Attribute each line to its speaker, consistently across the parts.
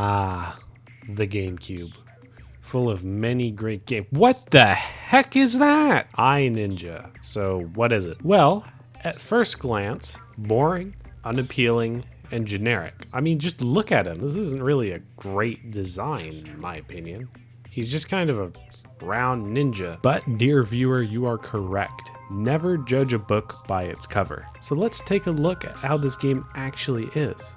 Speaker 1: Ah, the GameCube. Full of many great games. What the heck is that? Ninja. So what is it? Well, at first glance, boring, unappealing, and generic. I mean, just look at him. This isn't really a great design, in my opinion. He's just kind of a round ninja. But dear viewer, you are correct. Never judge a book by its cover. So let's take a look at how this game actually is.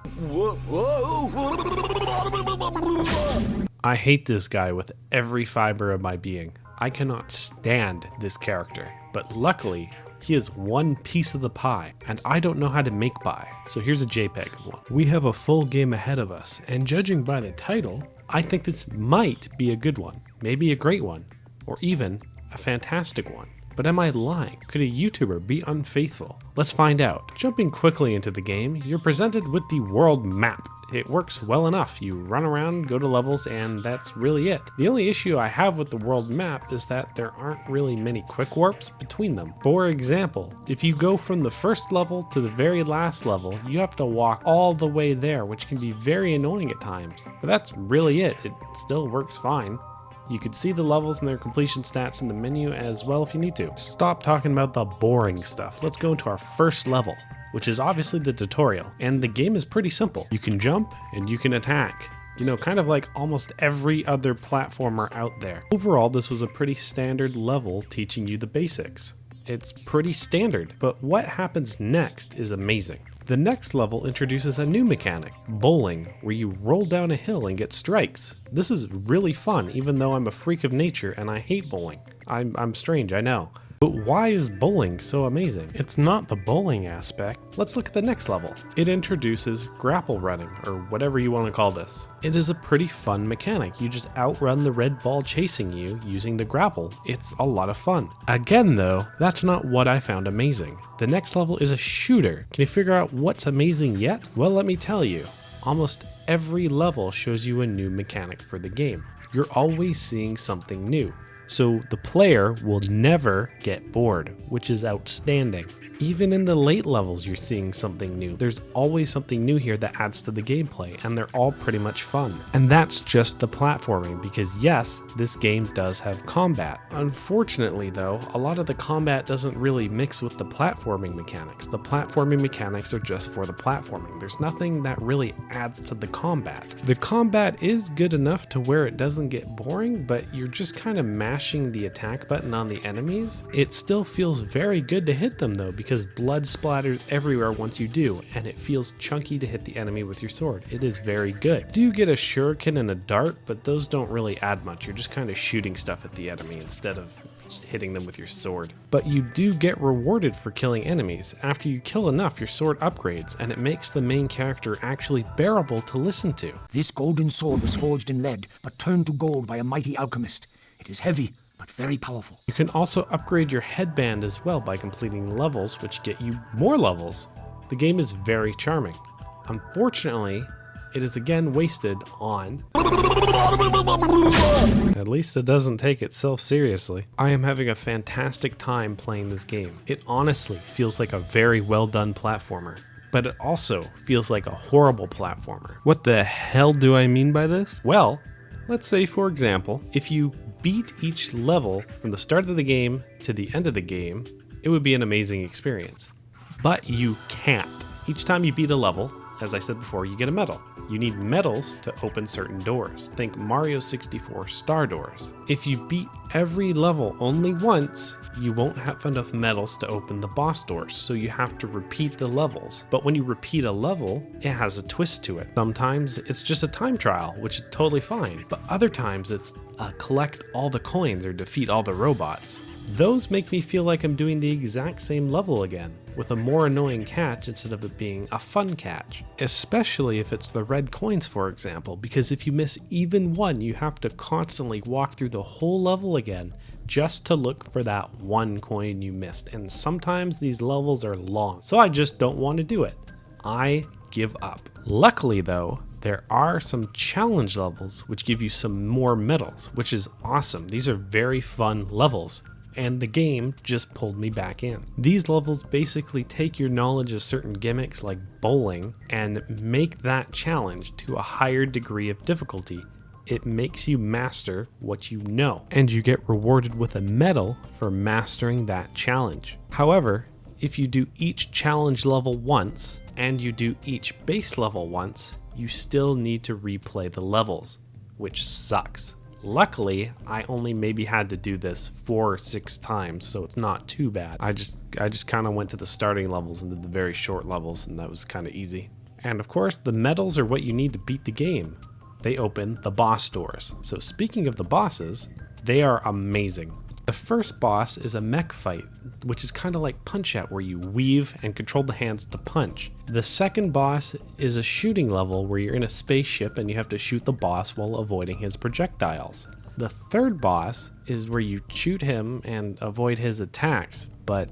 Speaker 1: I hate this guy with every fiber of my being. I cannot stand this character, but luckily, he is one piece of the pie, and I don't know how to make pie. So here's a JPEG of one. We have a full game ahead of us, and judging by the title, I think this might be a good one, maybe a great one, or even a fantastic one. But am I lying? Could a YouTuber be unfaithful? Let's find out. Jumping quickly into the game, you're presented with the world map. It works well enough. You run around, go to levels, and that's really it. The only issue I have with the world map is that there aren't really many quick warps between them. For example, if you go from the first level to the very last level, you have to walk all the way there, which can be very annoying at times. But that's really it. It still works fine. You can see the levels and their completion stats in the menu as well if you need to. Stop talking about the boring stuff. Let's go into our first level, which is obviously the tutorial. And the game is pretty simple. You can jump and you can attack. You know, kind of like almost every other platformer out there. Overall, this was a pretty standard level teaching you the basics. It's pretty standard, but what happens next is amazing. The next level introduces a new mechanic, bowling, where you roll down a hill and get strikes. This is really fun, even though I'm a freak of nature and I hate bowling. I'm strange, I know. But why is bowling so amazing? It's not the bowling aspect. Let's look at the next level. It introduces grapple running, or whatever you want to call this. It is a pretty fun mechanic. You just outrun the red ball chasing you using the grapple. It's a lot of fun. Again though, that's not what I found amazing. The next level is a shooter. Can you figure out what's amazing yet? Well, let me tell you. Almost every level shows you a new mechanic for the game. You're always seeing something new. So the player will never get bored, which is outstanding. Even in the late levels, you're seeing something new. There's always something new here that adds to the gameplay, and they're all pretty much fun. And that's just the platforming, because yes, this game does have combat. Unfortunately though, a lot of the combat doesn't really mix with the platforming mechanics. The platforming mechanics are just for the platforming. There's nothing that really adds to the combat. The combat is good enough to where it doesn't get boring, but you're just kind of mashing the attack button on the enemies. It still feels very good to hit them though, because blood splatters everywhere once you do, and it feels chunky to hit the enemy with your sword. It is very good. You do get a shuriken and a dart, but those don't really add much. You're just kind of shooting stuff at the enemy instead of just hitting them with your sword. But you do get rewarded for killing enemies. After you kill enough, your sword upgrades, and it makes the main character actually bearable to listen to.
Speaker 2: This golden sword was forged in lead, but turned to gold by a mighty alchemist. It is heavy, but very powerful.
Speaker 1: You can also upgrade your headband as well by completing levels, which get you more levels. The game is very charming. Unfortunately, it is again wasted on... At least it doesn't take itself seriously. I am having a fantastic time playing this game. It honestly feels like a very well done platformer, but it also feels like a horrible platformer. What the hell do I mean by this? Well, let's say for example, if you beat each level from the start of the game to the end of the game, it would be an amazing experience. But you can't. Each time you beat a level, as I said before, you get a medal. You need medals to open certain doors. Think Mario 64 star doors. If you beat every level only once, you won't have enough medals to open the boss doors, so you have to repeat the levels. But when you repeat a level, it has a twist to it. Sometimes it's just a time trial, which is totally fine, but other times it's collect all the coins or defeat all the robots. Those make me feel like I'm doing the exact same level again, with a more annoying catch instead of it being a fun catch. Especially if it's the red coins, for example, because if you miss even one, you have to constantly walk through the whole level again just to look for that one coin you missed. And sometimes these levels are long, so I just don't want to do it. I give up. Luckily though, there are some challenge levels which give you some more medals, which is awesome. These are very fun levels. and the game just pulled me back in. These levels basically take your knowledge of certain gimmicks like bowling and make that challenge to a higher degree of difficulty. It makes you master what you know, and you get rewarded with a medal for mastering that challenge. However, if you do each challenge level once, and you do each base level once, you still need to replay the levels, which sucks. Luckily, I only maybe had to do this 4 or 6 times, so it's not too bad. I just kind of went to the starting levels and did the very short levels, and that was kind of easy. And of course, the medals are what you need to beat the game. They open the boss doors. So speaking of the bosses, they are amazing. The first boss is a mech fight, which is kind of like Punch-Out, where you weave and control the hands to punch. The second boss is a shooting level where you're in a spaceship and you have to shoot the boss while avoiding his projectiles. The third boss is where you shoot him and avoid his attacks, but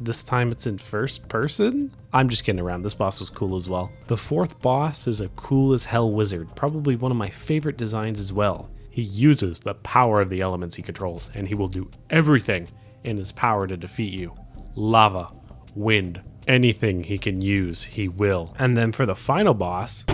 Speaker 1: this time it's in first person? I'm just kidding around, this boss was cool as well. The fourth boss is a cool as hell wizard, probably one of my favorite designs as well. He uses the power of the elements he controls, and he will do everything in his power to defeat you. Lava, wind, anything he can use, he will. And then for the final boss...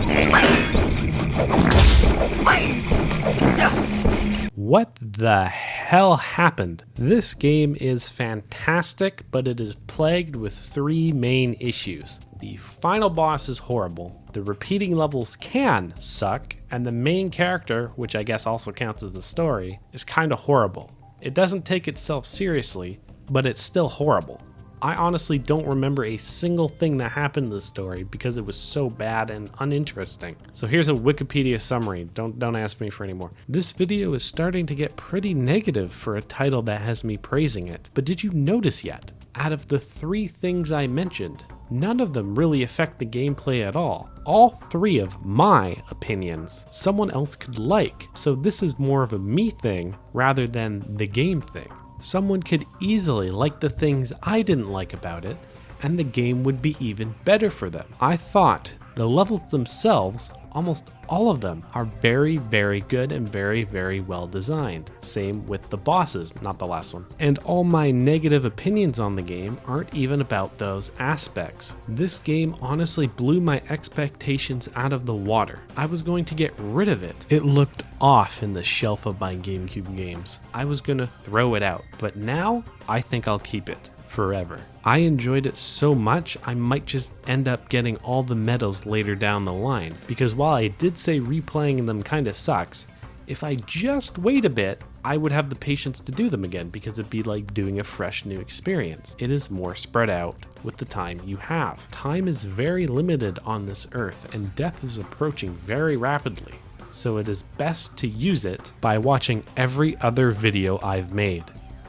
Speaker 1: What the hell happened? This game is fantastic, but it is plagued with 3 main issues. The final boss is horrible, the repeating levels can suck, and the main character, which I guess also counts as the story, is kinda horrible. It doesn't take itself seriously, but it's still horrible. I honestly don't remember a single thing that happened in the story because it was so bad and uninteresting. So here's a Wikipedia summary, don't ask me for any more. This video is starting to get pretty negative for a title that has me praising it, but did you notice yet? Out of the 3 things I mentioned, none of them really affect the gameplay at all. All 3 of my opinions someone else could like, so this is more of a me thing rather than the game thing. Someone could easily like the things I didn't like about it, and the game would be even better for them. I thought the levels themselves, almost all of them, are very, very good and very, very well designed. Same with the bosses, not the last one. And all my negative opinions on the game aren't even about those aspects. This game honestly blew my expectations out of the water. I was going to get rid of it. It looked off in the shelf of my GameCube games. I was gonna throw it out, but now I think I'll keep it forever. I enjoyed it so much, I might just end up getting all the medals later down the line, because while I did say replaying them kinda sucks, if I just wait a bit, I would have the patience to do them again because it'd be like doing a fresh new experience. It is more spread out with the time you have. Time is very limited on this earth and death is approaching very rapidly. So it is best to use it by watching every other video I've made.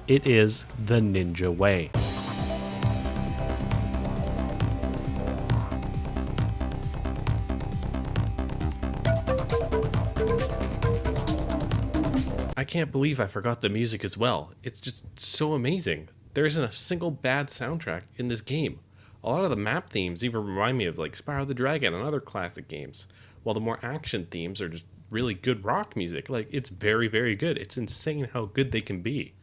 Speaker 1: It is the ninja way. I can't believe I forgot the music as well. It's just so amazing. There isn't a single bad soundtrack in this game. A lot of the map themes even remind me of like Spyro the Dragon and other classic games, while the more action themes are just really good rock music. Like, it's very, very good. It's insane how good they can be.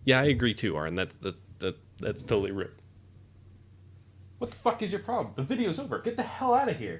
Speaker 1: Yeah, I agree too, Aaron. That's totally rude. What the fuck is your problem? The video's over. Get the hell out of here.